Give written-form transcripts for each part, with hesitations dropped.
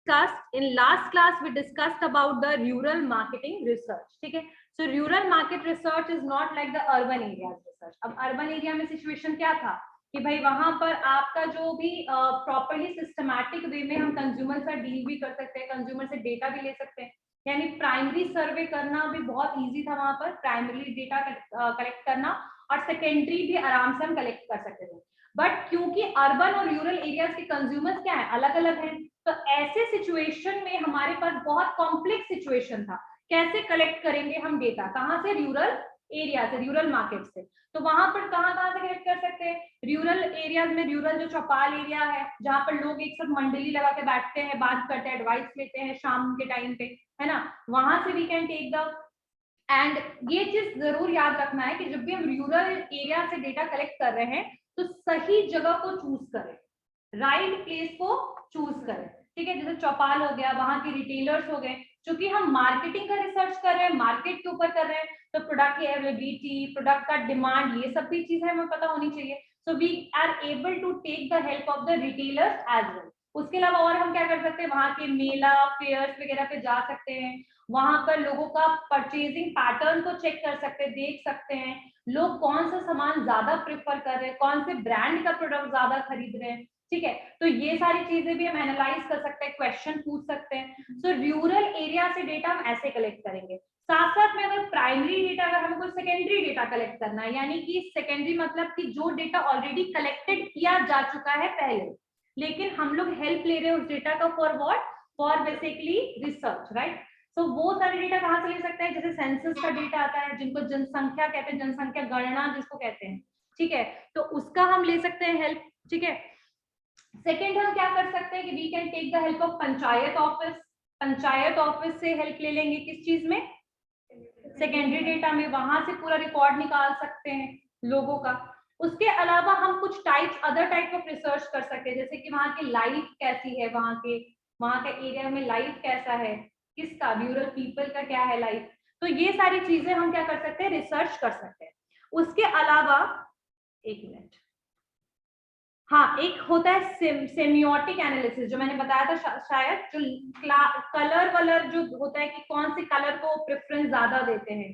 discussed in last class, we discussed about the rural marketing research. ठीक है, so rural market research is not like the urban areas research. अब urban area में situation क्या था कि भाई वहां पर आपका जो भी प्रॉपरली सिस्टमैटिक वे में हम कंज्यूमर से डील भी कर सकते हैं, कंज्यूमर से डेटा भी ले सकते हैं, यानी प्राइमरी सर्वे करना भी बहुत इजी था वहां पर, प्राइमरी डेटा कलेक्ट करना, और सेकेंडरी भी आराम से हम कलेक्ट कर सकते थे। बट क्योंकि अर्बन और रूरल एरियाज के कंज्यूमर्स क्या है, अलग अलग हैं, तो ऐसे सिचुएशन में हमारे पास बहुत कॉम्प्लेक्स सिचुएशन था, कैसे कलेक्ट करेंगे हम डेटा, कहाँ से, रूरल एरिया से, रूरल मार्केट से। तो वहां पर कहाँ से कलेक्ट कर सकते हैं, रूरल एरियाज में, रूरल जो चौपाल एरिया है जहाँ पर लोग एक साथ मंडली लगा के बैठते हैं, बात करते हैं, एडवाइस लेते हैं शाम के टाइम पे, है ना, वहां से we can take the. And ये चीज जरूर याद रखना है कि जब भी हम रूरल एरिया से डेटा कलेक्ट कर रहे हैं तो सही जगह को चूज करें, राइट प्लेस को चूज करें, ठीक है। जैसे चौपाल हो गया, वहां के रिटेलर्स हो गए, क्योंकि हम मार्केटिंग का रिसर्च कर रहे हैं, मार्केट के ऊपर कर रहे हैं, तो प्रोडक्ट की अवेलेबिलिटी, प्रोडक्ट का डिमांड, ये सब भी चीजें हमें पता होनी चाहिए। So we are able to take the help of the retailers as well. उसके अलावा और हम क्या कर सकते हैं, वहां के मेला, फेयर्स वगैरह पे जा सकते हैं, वहां पर लोगों का परचेजिंग पैटर्न को चेक कर सकते हैं, देख सकते हैं लोग कौन सा सामान ज्यादा प्रेफर कर रहे हैं, कौन से ब्रांड का प्रोडक्ट ज्यादा खरीद रहे हैं, ठीक है। तो ये सारी चीजें भी हम एनालाइज कर सकते हैं, क्वेश्चन पूछ सकते हैं। सो रूरल एरिया से डेटा हम ऐसे कलेक्ट करेंगे। साथ साथ में अगर प्राइमरी डेटा, अगर हमें कोई सेकेंडरी डेटा कलेक्ट करना है, यानी कि सेकेंडरी मतलब कि जो डेटा ऑलरेडी कलेक्टेड किया जा चुका है पहले, लेकिन हम लोग हेल्प ले रहे हैं उस डेटा का, for what, for basically research, right. तो वो सारे डेटा कहाँ से ले सकते हैं, जैसे सेंसस का डेटा आता है, जिनको जनसंख्या कहते हैं, जनसंख्या गणना जिसको कहते हैं, ठीक है, तो उसका हम ले सकते हैं हेल्प, ठीक है। सेकेंड हम क्या कर सकते हैं कि we can take the help of panchayat office. Panchayat office से हेल्प ले लेंगे किस चीज में, सेकेंडरी डेटा में, वहां से पूरा रिकॉर्ड निकाल सकते हैं लोगों का। उसके अलावा हम कुछ types, other type of research कर सकते हैं, जैसे कि वहां की लाइफ कैसी है, वहां के एरिया में लाइफ कैसा है, किसका, रूरल पीपल का क्या है लाइफ। तो ये सारी चीजें हम क्या कर सकते हैं, रिसर्च कर सकते हैं। उसके अलावा एक मिनट, हाँ, एक होता है सेमियोटिक एनालिसिस, जो मैंने बताया था शायद, जो कलर वलर जो होता है कि कौन से कलर को प्रेफरेंस ज्यादा देते हैं,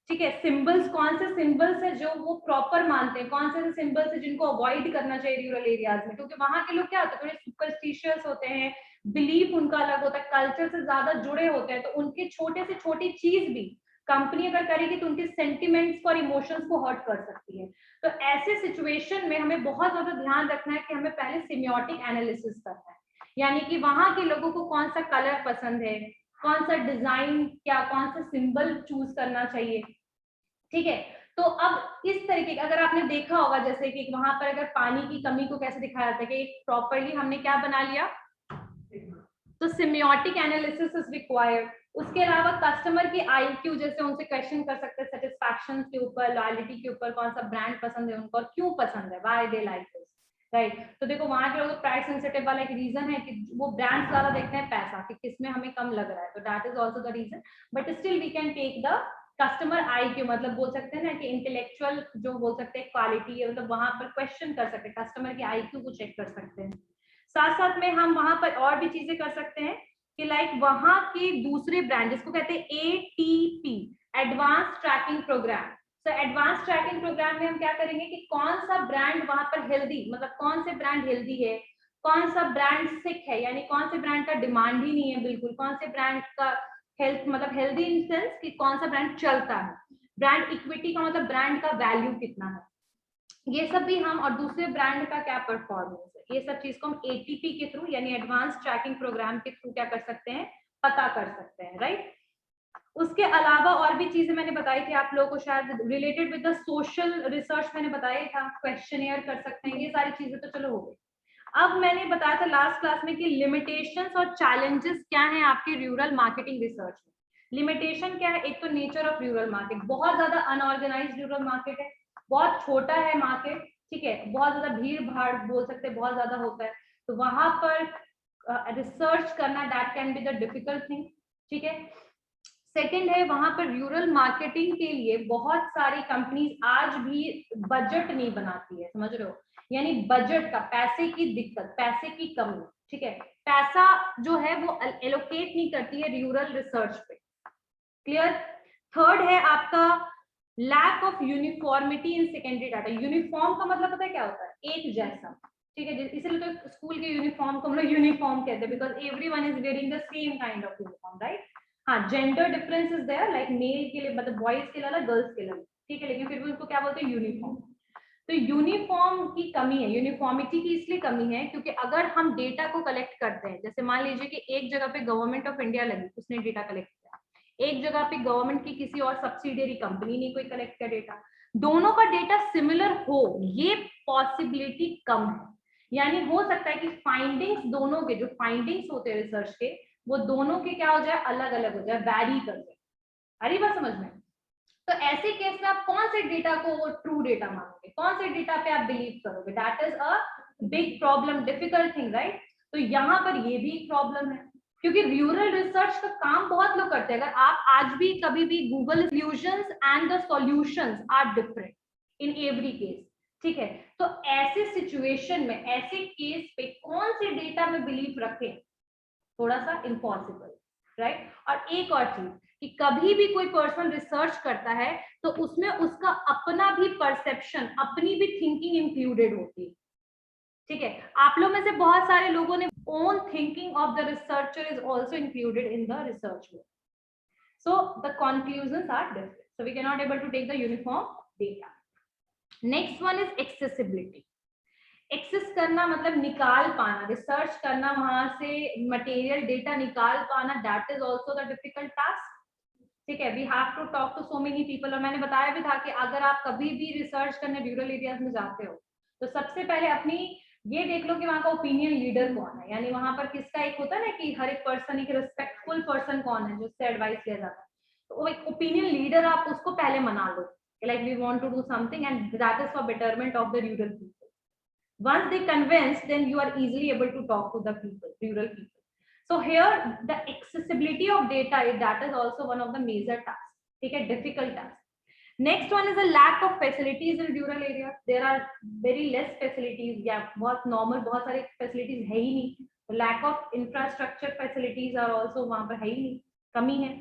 ठीक है, सिंबल्स, कौन से सिंबल्स है जो वो प्रॉपर मानते हैं, कौन से सिंबल्स है जिनको अवॉइड करना चाहिए रूरल एरियाज में, क्योंकि वहां के लोग क्या होते हैं, थोड़े सुपरस्टिशियस होते हैं, बिलीफ उनका अलग होता है, कल्चर से ज्यादा जुड़े होते हैं, तो उनके छोटे से छोटी चीज भी कंपनी अगर करेगी तो उनके सेंटिमेंट्स और इमोशंस को हर्ट कर सकती है। तो ऐसे सिचुएशन में हमें बहुत ज्यादा ध्यान रखना है कि हमें पहले सेमियोटिक एनालिसिस करना है, यानी कि वहां के लोगों को कौन सा कलर पसंद है, कौन सा डिजाइन, क्या कौन सा सिंबल चूज करना चाहिए, ठीक है। तो अब इस तरीके का अगर आपने देखा होगा, जैसे कि वहां पर अगर पानी की कमी को कैसे दिखाया जाता है कि प्रॉपरली हमने क्या बना लिया, तो सिमियोटिक एनालिसिस इज रिक्वायर्ड। उसके अलावा कस्टमर की आईक्यू, जैसे उनसे क्वेश्चन कर सकते हैं सेटिस्फैक्शन के ऊपर, लॉयल्टी के ऊपर, कौन सा ब्रांड पसंद है उनको और क्यों पसंद है, why they like this, right. तो देखो वहां के लोग प्राइस सेंसिटिव वाला एक रीजन है कि वो ब्रांड ज्यादा देखते हैं, पैसा कि किसमें हमें कम लग रहा है, तो that is also the reason. But still we can take the customer IQ, मतलब बोल सकते हैं ना कि इंटेलेक्चुअल जो बोल सकते हैं क्वालिटी है, मतलब वहां पर क्वेश्चन कर सकते हैं, कस्टमर की आईक्यू को चेक कर सकते हैं। साथ साथ में हम वहां पर और भी चीजें कर सकते हैं कि लाइक वहां के दूसरे ब्रांड, जिसको कहते हैं एटीपी, एडवांस ट्रैकिंग प्रोग्राम। तो एडवांस ट्रैकिंग प्रोग्राम में हम क्या करेंगे कि कौन सा ब्रांड वहां पर हेल्दी, मतलब कौन से ब्रांड हेल्दी है, कौन सा ब्रांड सिक है, यानी कौन से ब्रांड का डिमांड ही नहीं है बिल्कुल, कौन से ब्रांड का हेल्थ, मतलब हेल्दी इन सेंस कि कौन सा ब्रांड चलता है, ब्रांड इक्विटी का मतलब ब्रांड का वैल्यू कितना है, ये सब भी हम, और दूसरे ब्रांड का क्या परफॉर्मेंस है, ये सब चीज को हम एटीपी के थ्रू, यानी एडवांस ट्रैकिंग प्रोग्राम के थ्रू क्या कर सकते हैं, पता कर सकते हैं, राइट। उसके अलावा और भी चीजें मैंने बताई थी आप लोगों को, शायद related with the social research मैंने बताया था, क्वेश्चनियर कर सकते हैं, ये सारी चीजें तो चलो हो गई। अब मैंने बताया था लास्ट क्लास में कि लिमिटेशंस और चैलेंजेस क्या हैं आपके रूरल मार्केटिंग रिसर्च में। लिमिटेशन क्या है, एक तो नेचर ऑफ रूरल मार्केट, बहुत ज्यादा अनऑर्गेनाइज्ड रूरल मार्केट है, बहुत छोटा है मार्केट, ठीक है, बहुत ज्यादा भीड़ भाड़ बोल सकते हैं बहुत ज्यादा होता है, तो वहां पर रिसर्च करना that can be the difficult thing, ठीक है। सेकंड है, वहां पर रूरल मार्केटिंग के लिए बहुत सारी कंपनीज आज भी बजट नहीं बनाती है, समझ रहे हो, यानी बजट का, पैसे की दिक्कत, पैसे की कमी, ठीक है, पैसा जो है वो एलोकेट नहीं करती है रूरल रिसर्च पे। क्लियर। थर्ड है आपका lack of uniformity in secondary data. Uniform का मतलब पता है क्या होता है, एक जैसा, ठीक है, इसलिए तो स्कूल के यूनिफॉर्म को हम लोग यूनिफॉर्म कहते हैं, because everyone is wearing the same kind of uniform, right. हाँ, gender difference is there, like male के लिए मतलब बॉयज के लिए अलग, गर्ल्स के लिए अलग, ठीक है, लेकिन फिर भी उसको क्या बोलते हैं, यूनिफॉर्म। तो यूनिफॉर्म की कमी है, यूनिफॉर्मिटी की इसलिए कमी है क्योंकि अगर हम डेटा को कलेक्ट करते हैं, जैसे मान लीजिए कि एक जगह पे गवर्नमेंट ऑफ इंडिया लगी, उसने डेटा कलेक्ट किया, एक जगह पे गवर्नमेंट की किसी और सब्सिडियरी कंपनी ने कोई कलेक्ट किया डेटा, दोनों का डेटा सिमिलर हो, ये पॉसिबिलिटी कम है। यानी हो सकता है कि फाइंडिंग्स, दोनों के जो फाइंडिंग्स होते हैं रिसर्च के, वो दोनों के क्या हो जाए, अलग अलग हो जाए, वैरी कर जाए। अरे बात समझ में। तो ऐसे केस में आप कौन से डेटा को वो ट्रू डेटा मानोगे, कौन से डेटा पे आप बिलीव करोगे, that is a big problem, difficult thing, right. तो यहाँ पर ये भी एक प्रॉब्लम है, क्योंकि रूरल रिसर्च का काम बहुत लोग करते हैं। अगर आप आज भी कभी भी Google solutions and the solutions are different in every case, ठीक है। तो ऐसे सिचुएशन में, ऐसे केस पे कौन से डेटा में बिलीव रखें, थोड़ा सा इम्पॉसिबल, राइट। और एक और चीज कि कभी भी कोई पर्सन रिसर्च करता है तो उसमें उसका अपना भी परसेप्शन, अपनी भी थिंकिंग इंक्लूडेड होती है, ठीक है। आप लोग में से बहुत सारे लोगों ने own thinking of the researcher is also included in the research work, so the conclusions are different, so we cannot able to take the uniform data. Next one is accessibility. Access करना मतलब निकाल पाना, research करना, वहां से material data निकाल पाना, that is also the difficult task, ठीक है। We have to talk to so many people. और मैंने बताया भी था कि अगर आप कभी भी रिसर्च करने रूरल एरियाज में जाते हो तो सबसे पहले अपनी ये देख लो कि वहां का ओपिनियन लीडर कौन है, यानी वहां पर किसका एक होता है ना कि हर एक पर्सन, एक रिस्पेक्टफुल पर्सन कौन है जो उससे एडवाइस लिया जाता है, तो वो एक ओपिनियन लीडर, आप उसको पहले मना लो, like we want to do something and that is for betterment of the rural people. Once they convince, then you are easily able to talk to the people, rural people. So here the accessibility of data, that is also one of the major tasks, ठीक है, difficult task. Next one is a lack of facilities in rural areas. There are very less facilities, या बहुत normal, बहुत सारे facilities है ही नहीं, lack of infrastructure facilities are also वहाँ पर है ही नहीं, कमी है।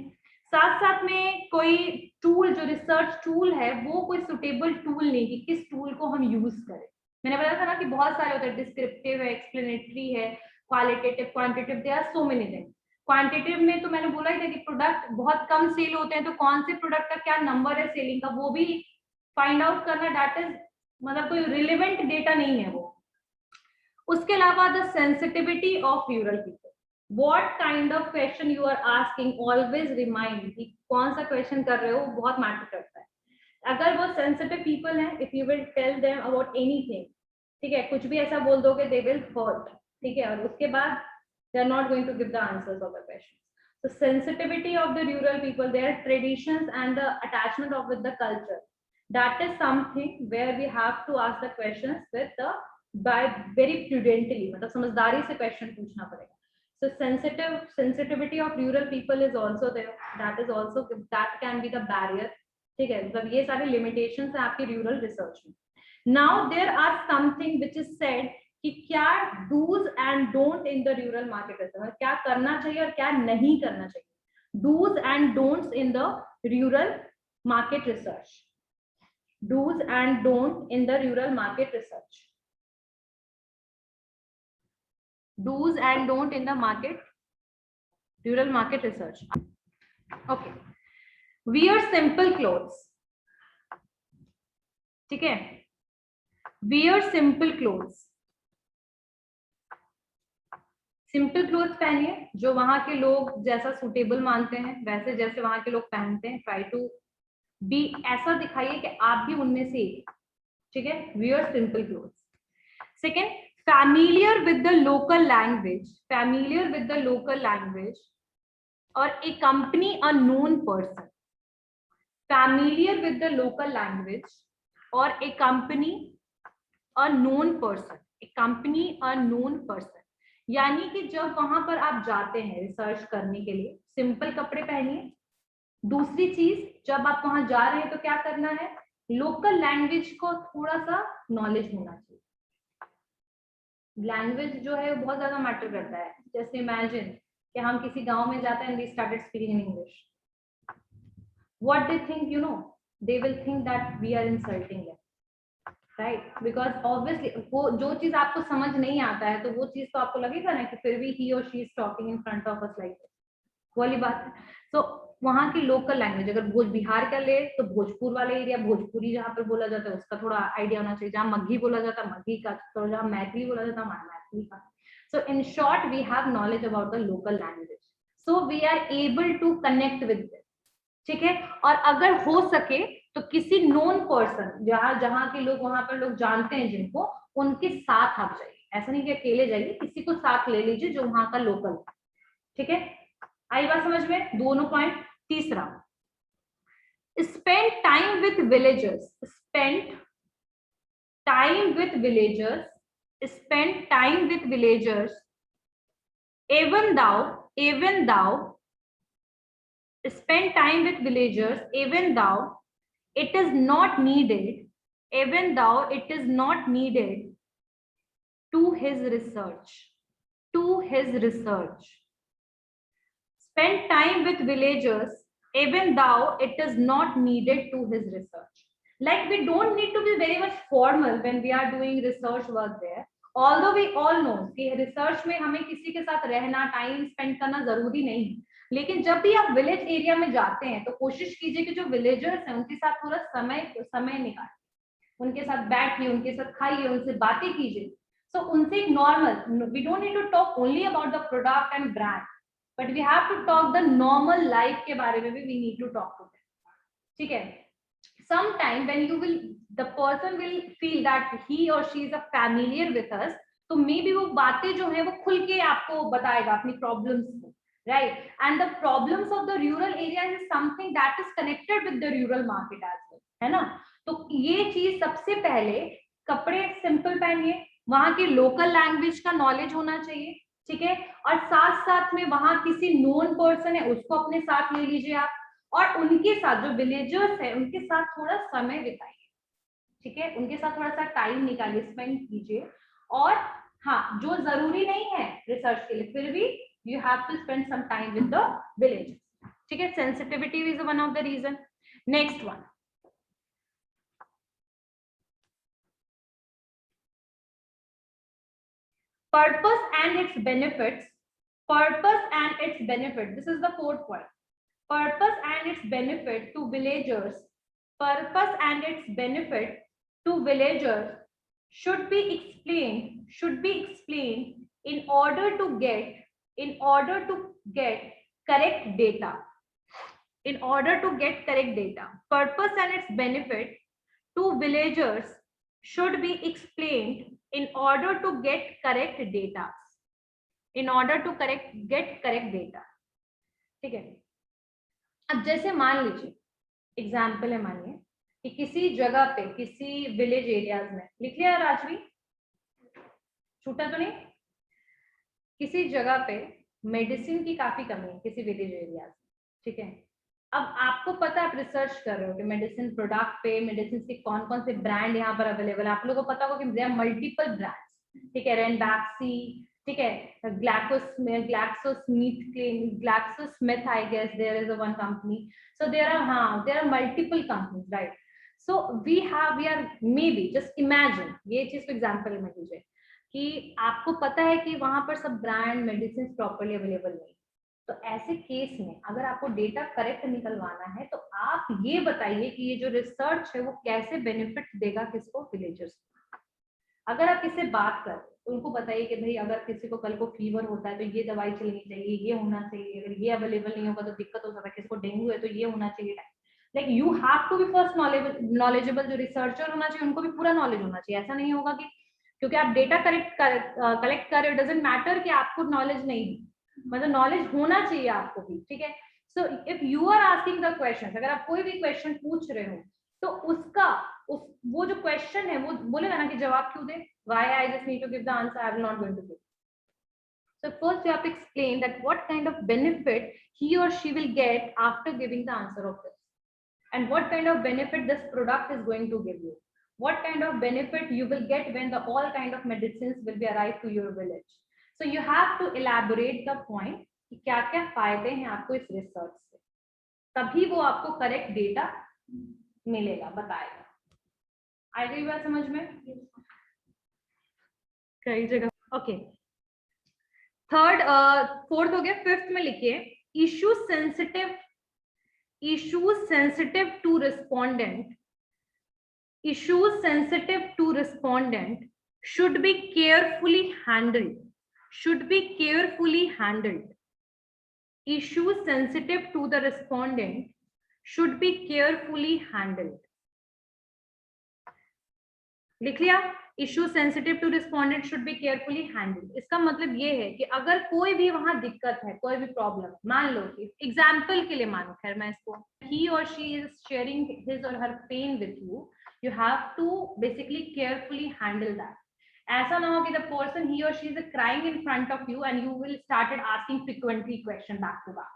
साथ साथ में कोई टूल, जो रिसर्च टूल है वो कोई सुटेबल टूल नहीं कि किस टूल को हम यूज करें। मैंने बताया था ना कि बहुत सारे होते हैं, डिस्क्रिप्टिव है, एक्सप्लेनेटरी है, qualitative, quantitative, there are so many things. Quantitative में तो मैंने बोला ही था कि प्रोडक्ट बहुत कम सेल होते हैं, तो कौन से प्रोडक्ट का क्या नंबर है सेलिंग का, वो भी फाइंड आउट करना, दैट इज मतलब कोई रिलेवेंट डेटा नहीं है वो। उसके अलावा the sensitivity of rural people, what kind of question you are asking, always remind कि कौन सा क्वेश्चन कर रहे हो, बहुत मैटर करता है। अगर वो सेंसिटिव पीपल है, if you will tell them about anything, ठीक है, कुछ भी ऐसा बोल दोगे, दे विल हर्ट, ठीक है, और उसके बाद they are not going to give the answers of the question. So sensitivity of the rural people, their traditions and the attachment of with the culture, that is something where we have to ask the questions with the by very prudently, मतलब समझदारी से question पूछना पड़ेगा। So sensitivity of rural people is also there, that is also, that can be the barrier, ठीक है, मतलब ये सारे लिमिटेशंस है आपके रूरल रिसर्च में। Now there are something which is said कि क्या dos and don't in the rural market research, क्या करना चाहिए और क्या नहीं करना चाहिए, dos and don'ts in the rural market research, dos and don't in the rural market research, dos and don't in the market rural market research. Okay, wear simple clothes, ठीक है, wear simple clothes, simple cloth पहनिए, जो वहां के लोग जैसा suitable मानते हैं वैसे, जैसे वहां के लोग पहनते हैं, ट्राई टू बी, ऐसा दिखाइए कि आप भी उनमें से एक, ठीक है, wear simple clothes. Second, familiar with the local language, familiar with the local language or accompany a known person, familiar with the local language or accompany a known person, accompany a known person, यानी कि जब वहां पर आप जाते हैं research करने के लिए, सिंपल कपड़े पहनिए। दूसरी चीज, जब आप वहां जा रहे हैं तो क्या करना है, लोकल लैंग्वेज को थोड़ा सा नॉलेज होना चाहिए, लैंग्वेज जो है वो बहुत ज्यादा मैटर करता है. जस्ट इमेजिन कि हम किसी गांव में जाते हैं, we started speaking in English, what they think, you know, they will think that we are insulting them, right? Because obviously वो जो चीज आपको समझ नहीं आता है, तो वो चीज तो आपको लगेगा ना कि फिर भी ही और she is talking in front of us like वाली बात है. तो वहाँ की लोकल लैंग्वेज, अगर भोज बिहार का ले तो भोजपुर वाला एरिया, भोजपुरी जहाँ पर बोला जाता है उसका थोड़ा आइडिया होना चाहिए. जहाँ मगही बोला जाता है मगही का, तो जहाँ मैथिली बोला जाता है मैथिली का. So in short we have knowledge about the local language, so we are able to connect with this. ठीक है. और अगर हो सके तो किसी नोन पर्सन, जहाँ जहाँ के लोग, वहां पर लोग जानते हैं जिनको, उनके साथ आप जाइए. ऐसा नहीं कि अकेले जाइए, किसी को साथ ले लीजिए जो वहां का लोकल. ठीक है, आई बात समझ में? दोनों पॉइंट. तीसरा, spend time with villagers. Spend time with villagers. Spend time with villagers even thou spend time with villagers even though it is not needed, even though it is not needed to his research, to his research. Spend time with villagers even though it is not needed to his research. Like we don't need to be very much formal when we are doing research work there. Although we all know कि research में हमें किसी के साथ रहना, time spend करना जरूरी नहीं है, लेकिन जब भी आप विलेज एरिया में जाते हैं तो कोशिश कीजिए कि जो विलेजर्स हैं उनके साथ थोड़ा समय निकालें, उनके साथ बैठिए, उनके साथ खाइए, उनसे बातें कीजिए. सो उनसे एक normal, we don't need to talk only about the product and brand, but we have to talk the normal life के बारे में भी we need to talk to them. ठीक है. sometime when you will, the person will feel that he or she is a familiar with us, तो may be वो बातें जो है वो खुल के आपको बताएगा अपनी प्रॉब्लम्स को, right? And the problems of the rural area is something that is connected with the rural market as well, है ना? तो ये चीज सबसे पहले, कपड़े सिंपल पहनिए, वहां की लोकल लैंग्वेज का नॉलेज होना चाहिए. ठीक है. और साथ साथ में वहां किसी नोन पर्सन है उसको अपने साथ ले लीजिए आप, और उनके साथ जो विलेजर्स है उनके साथ थोड़ा समय बिताइए. ठीक है, उनके साथ थोड़ा सा टाइम निकालिए, स्पेंड कीजिए. और हाँ, जो जरूरी नहीं है रिसर्च के लिए, फिर भी you have to spend some time with the villagers. ठीक है, sensitivity is one of the reason. Next one, purpose and its benefits. Purpose and its benefit, this is the fourth point. Purpose and its benefit to villagers. Purpose and its benefit to villagers should be explained in order to get correct data. In order to get correct data. Purpose and its benefit to villagers should be explained in order to get correct data. In order to get correct data. ठीक है. अब जैसे मान लीजिए, example है, मानिए कि किसी जगह पे, किसी विलेज एरियाज में, लिख लिया राजवी, छूटा तो नहीं? किसी जगह पे मेडिसिन की काफी कमी है किसी विलेज एरियाज में. ठीक है. अब आपको पता, आप रिसर्च कर रहे हो कि मेडिसिन प्रोडक्ट पे, मेडिसिन के कौन कौन से ब्रांड यहाँ पर अवेलेबल है. आप लोगों को पता होगा कि देयर आर मल्टीपल ब्रांड्स. ठीक है, रेनबैक्सी, ठीक है, GlaxoSmith, I guess there is one company. So there are multiple companies, right? So we are maybe, just imagine, ये चीज को एग्जाम्पल में लीजिए कि आपको पता है कि वहां पर सब ब्रांड मेडिसिन प्रॉपरली अवेलेबल नहीं. तो ऐसे केस में अगर आपको डेटा करेक्ट निकलवाना है तो आप ये बताइए कि ये जो रिसर्च है वो कैसे बेनिफिट देगा किसको, विलेजर्स को. अगर आप किससे बात कर तो उनको बताइए कि भाई अगर किसी को कल को फीवर होता है तो ये दवाई चलनी चाहिए, ये होना चाहिए, अगर ये अवेलेबल नहीं होगा तो दिक्कत हो सकता है, किसको डेंगू है तो ये होना चाहिए. Like you have to be first knowledgeable. जो रिसर्चर होना चाहिए उनको भी पूरा नॉलेज होना चाहिए. ऐसा नहीं होगा कि क्योंकि आप डेटा कलेक्ट कर रहे हो, डजंट मैटर कि आपको नॉलेज नहीं है, मतलब नॉलेज होना चाहिए आपको भी. ठीक है. So if you are asking the question, अगर आप कोई भी क्वेश्चन पूछ रहे हो तो उसका वो जो क्वेश्चन है वो बोलेगा ना कि जवाब क्यों दे, why I just need to give the answer, I will not going to give. So first you have to explain that what kind of benefit he और she will get after giving the answer of this, and what kind of benefit this product is going to give you, what kind of benefit you will get when the all kind of medicines will be arrived to your village. So you have to elaborate the point कि क्या क्या फायदे हैं आपको इस research से, तभी वो आपको करेक्ट डेटा मिलेगा, बताएगा। आ गई बात समझ में? कई जगह ओके। थर्ड फोर्थ हो गया, फिफ्थ में लिखिए issue sensitive to respondent, issues sensitive to respondent should be carefully handled, issues sensitive to the respondent should be carefully handled। लिख लिया, issue sensitive to respondent should be carefully handled. इसका मतलब ये है कि अगर कोई भी वहां दिक्कत है, कोई भी प्रॉब्लम, मान लो कि एग्जांपल के लिए मानो, खैर मैं इसको, ही और शी इज शेयरिंग हिज और her pain with you, you have to basically carefully handle that। ऐसा ना हो कि the person he or she is crying in front of you and you will started asking frequently question back to back,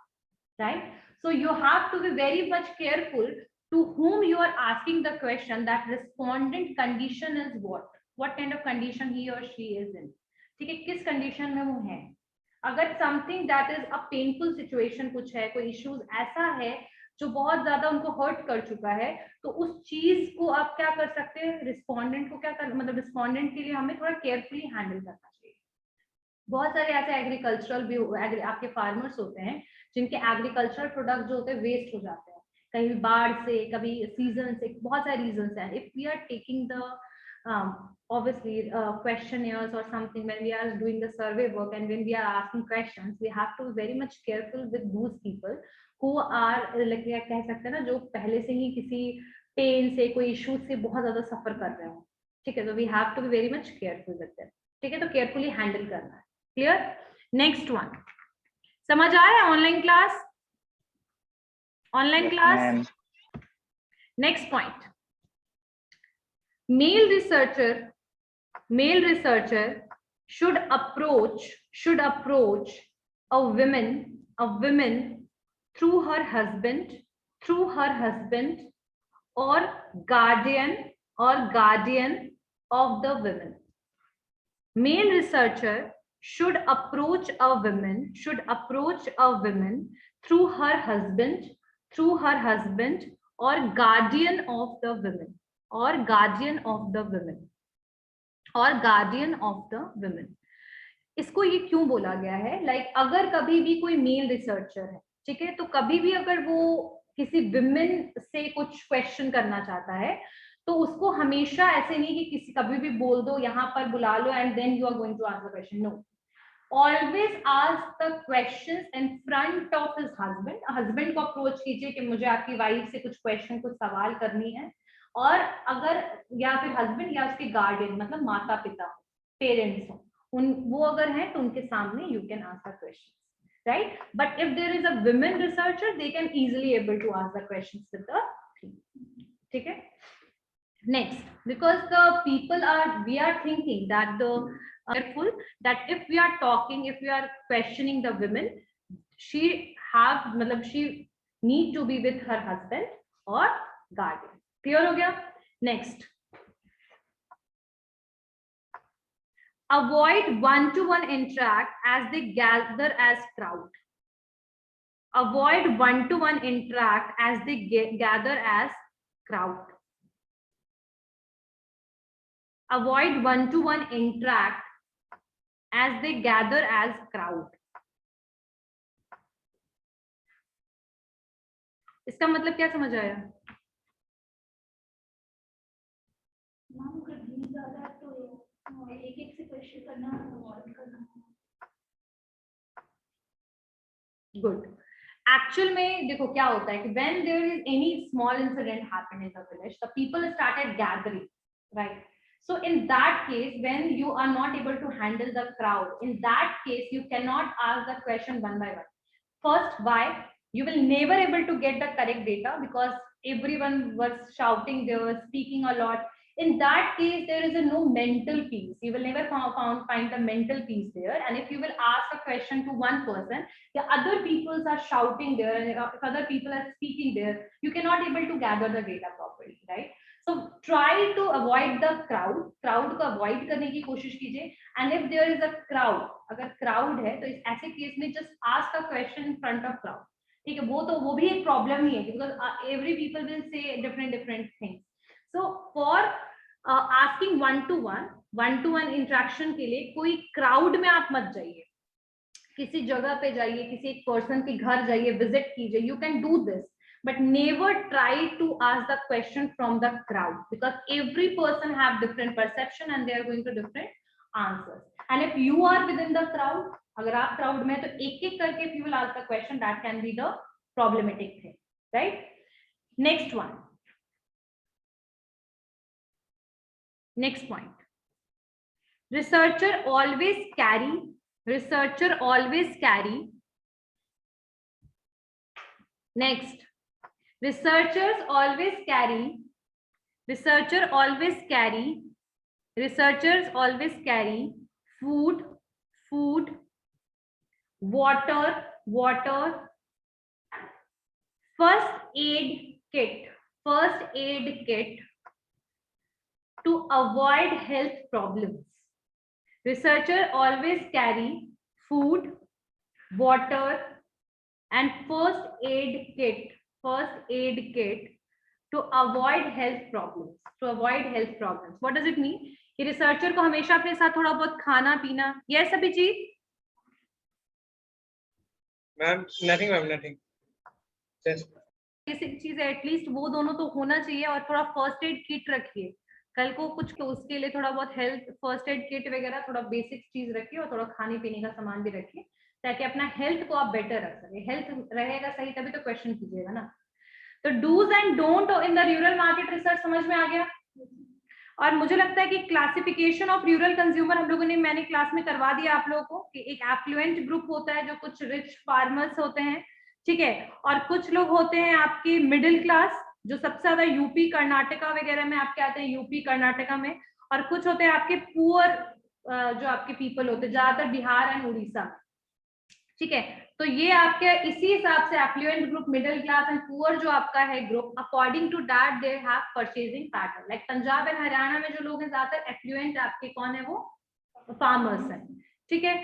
right? So you have to be very much careful to whom you are asking the question, that respondent condition is what kind of condition he or she is in, ठीक है, किस condition में वो है। अगर something that is a painful situation कुछ है, कोई issues ऐसा है जो बहुत ज्यादा उनको हर्ट कर चुका है, तो उस चीज को आप क्या कर सकते हैं, रिस्पोंडेंट को क्या कर, मतलब रिस्पोंडेंट के लिए हमें थोड़ा केयरफुली हैंडल करना चाहिए। बहुत सारे ऐसे एग्रीकल्चरल भी आपके फार्मर्स होते हैं जिनके एग्रीकल्चरल प्रोडक्ट जो होते हैं वेस्ट हो जाते हैं, कहीं बाढ़ से, कभी सीजन से, बहुत सारे रीजन है। If we are taking the obviously questionnaires or something, when we are doing the survey work and when we are asking questions, we have to be very much careful with those people who are like कह सकते हैं ना, जो पहले से ही किसी pen से, कोई इशू से बहुत ज्यादा सफर कर रहे हो, ठीक है, तो we have to be very much careful with them, ठीक है, तो केयरफुली हैंडल करना है। क्लियर? नेक्स्ट वन, समझ आ रहा है? Online class, online class. Next point, male researcher should approach a woman through her husband or guardian of the woman। Male researcher should approach a woman through her husband or guardian of the women, इसको ये क्यों बोला गया है, like अगर कभी भी कोई मेल रिसर्चर है, ठीक है, तो कभी भी अगर वो किसी विमेन से कुछ क्वेश्चन करना चाहता है, तो उसको हमेशा ऐसे नहीं कि किसी कभी भी बोल दो, यहाँ पर बुला लो and then you are going to answer question. No, always ask the questions in front of his husband. Husband को अप्रोच कीजिए कि मुझे आपकी वाइफ से कुछ क्वेश्चन, कुछ सवाल करनी है, और अगर या फिर हस्बैंड या उसके गार्डियन, मतलब माता पिता, पेरेंट्स हो, उन वो अगर हैं तो उनके सामने you can answer questions, right? But if there is a women researcher, they can easily able to answer questions with the, ठीक है। Next, because the people we are thinking that the careful that if we are talking, if we are questioning the women, she need to be with her husband or guardian। Clear हो गया? Next, avoid one-to-one interact as they gather as crowd। Avoid one-to-one interact as they gather as crowd। Avoid one-to-one interact as they gather as crowd। इसका मतलब क्या समझ आया? एक से question करना, अवॉइड करना। गुड। एक्चुअल में देखो क्या होता है कि when there is any small incident happen in the village, the people started gathering, right? So in that case, when you are not able to handle the crowd, in that case you cannot ask the question one by one. First, why? You will never able to get the correct data because everyone was shouting, they were speaking a lot. In that case, there is no mental peace. You will never find the mental peace there. And if you will ask a question to one person, the other people are shouting there, and if other people are speaking there, you cannot able to gather the data properly, right? So try to avoid the crowd, crowd को अवॉइड करने की कोशिश कीजिए. And if there is a crowd, अगर crowd है तो इस ऐसे केस में just ask a question in front of crowd. ठीक है, वो भी एक प्रॉब्लम ही है, because every people will say different things. So for asking one to one interaction के लिए कोई क्राउड में आप मत जाइए, किसी जगह पे जाइए, किसी एक पर्सन के घर जाइए, विजिट कीजिए. You can do this, but never try to ask the question from the crowd, because every person have different perception and they are going to different answers. And if you are within the crowd, agar aap crowd mein, to ek karke if you will ask the question, that can be the problematic thing, right? Next one, next point, researcher always carry next, researcher always carry food, water, first aid kit to avoid health problems. Researcher always carry food, water and first aid kit to avoid health problems. What does it mean? कि researcher को हमेशा अपने साथ थोड़ा बहुत खाना पीना, yes Abhijit? Ma'am nothing basic चीज है, एटलीस्ट वो दोनों तो होना चाहिए. और थोड़ा फर्स्ट एड किट रखिए, कल को कुछ तो उसके लिए थोड़ा बहुत हेल्थ फर्स्ट एड किट वगैरह थोड़ा बेसिक चीज रखिए, और थोड़ा खाने पीने का सामान भी रखिए, ताकि अपना हेल्थ को आप बेटर रख सके. हेल्थ रहेगा सही तभी तो क्वेश्चन कीजिएगा ना. तो dos and don't in the rural market research समझ में आ गया. और मुझे लगता है कि क्लासिफिकेशन ऑफ रूरल कंज्यूमर हम लोगों ने, मैंने क्लास में करवा दिया आप लोगों को, कि एक एफ्लुएंट ग्रुप होता है जो कुछ रिच फार्मर्स होते हैं, ठीक है, और कुछ लोग होते हैं आपके मिडिल क्लास जो सबसे ज्यादा यूपी कर्नाटका वगैरह में आपके आते हैं, यूपी कर्नाटका में, और कुछ होते हैं आपके पुअर जो आपके पीपल होते हैं ज्यादातर बिहार एंड उड़ीसा, ठीक है. तो ये आपके इसी हिसाब से affluent group, middle class and poor जो आपका है group, according to that they have purchasing pattern. Like Punjab and Haryana में जो लोग हैं ज्यादातर एफ्लुएंट आपके कौन है, वो फार्मर्स हैं, ठीक है.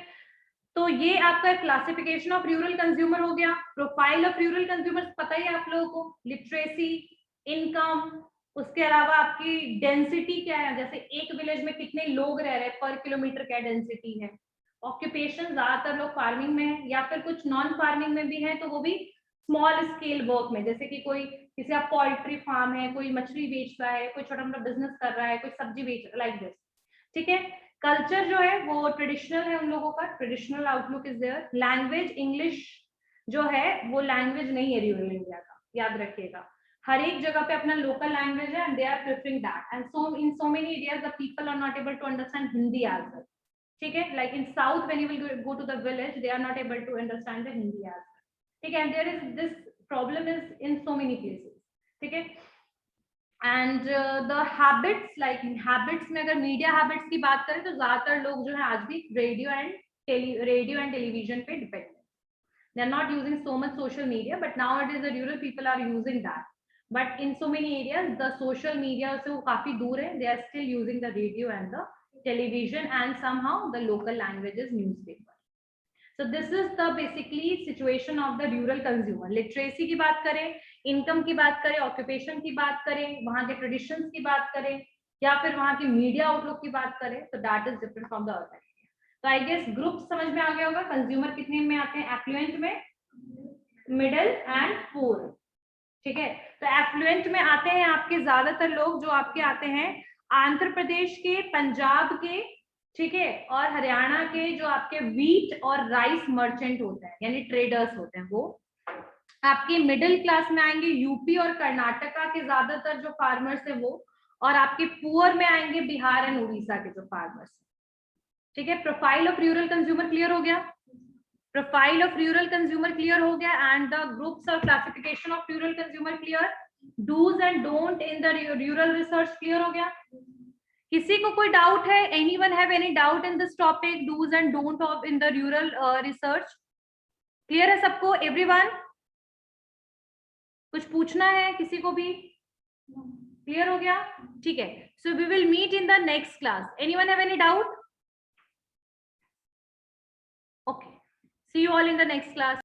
तो ये आपका क्लासिफिकेशन ऑफ रूरल कंज्यूमर हो गया. प्रोफाइल ऑफ रूरल कंज्यूमर्स पता ही है आप लोगों को, लिटरेसी, इनकम, उसके अलावा आपकी डेंसिटी क्या है, जैसे एक विलेज में कितने लोग रह रहे हैं, पर किलोमीटर क्या डेंसिटी है. ऑक्यूपेशन ज्यादातर लोग फार्मिंग में है, या फिर कुछ नॉन फार्मिंग में भी है, तो वो भी स्मॉल स्केल वर्क में, जैसे कि कोई किसी का पोल्ट्री फार्म है, कोई मछली बेचता है, कोई छोटा मोटा बिजनेस कर रहा है, कोई सब्जी बेच रहा है, लाइक दिस, ठीक है. कल्चर जो है वो ट्रेडिशनल है उन लोगों का, traditional outlook is there. Language English जो है वो लैंग्वेज नहीं है रूरल इंडिया का, याद रखिएगा. हर एक जगह पे अपना लोकल लैंग्वेज है, and they are preferring that. And so in so many areas the people are not able to understand Hindi as well, ठीक है. Like in south when you will go to the village, they are not able to understand the Hindi as well, ठीक है. And there is this problem is in so many places, ठीक है. And the habits, like habits में अगर media habits की बात करें तो ज्यादातर लोग जो है आज भी रेडियो एंड टेलीविजन पे डिपेंड है. They are not using so much social media, but now it is the rural people are using that. But in so many areas the social media से वो काफी दूर है, they are still using the radio and the television and somehow the local languages, newspaper. So this is the basically situation of the rural consumer. Literacy की बात करें, income की बात करें, ऑक्यूपेशन की बात करें, वहां के ट्रेडिशंस की बात करें, या फिर वहां की मीडिया आउटलुक की बात करें, तो that is different from the urban area. तो आई गेस ग्रुप समझ में आ गया होगा. कंज्यूमर कितने में आते हैं, एफ्लुएंट में, मिडिल एंड पुअर, ठीक है. तो एफ्लुएंट में आते हैं आपके ज्यादातर लोग जो आपके आते हैं आंध्र प्रदेश के, पंजाब के, ठीक है, और हरियाणा के जो आपके व्हीट और राइस मर्चेंट होते हैं, यानी ट्रेडर्स होते हैं, वो आपके मिडिल क्लास में आएंगे. यूपी और कर्नाटका के ज्यादातर जो फार्मर्स है वो, और आपके पुअर में आएंगे बिहार एंड उड़ीसा के जो फार्मर्स, ठीक है. Profile of rural consumer clear हो गया, profile of rural consumer clear हो गया, एंड द ग्रुप्स और classification of rural consumer clear. Dos and don't in the rural research clear हो गया. किसी को कोई डाउट है, anyone have any doubt in this topic, dos and don't of in the rural research? Clear है सबको, everyone? कुछ पूछना है किसी को भी? क्लियर हो गया? ठीक है, so we will meet in the next class. Anyone have any doubt? Okay, see you all in the next class.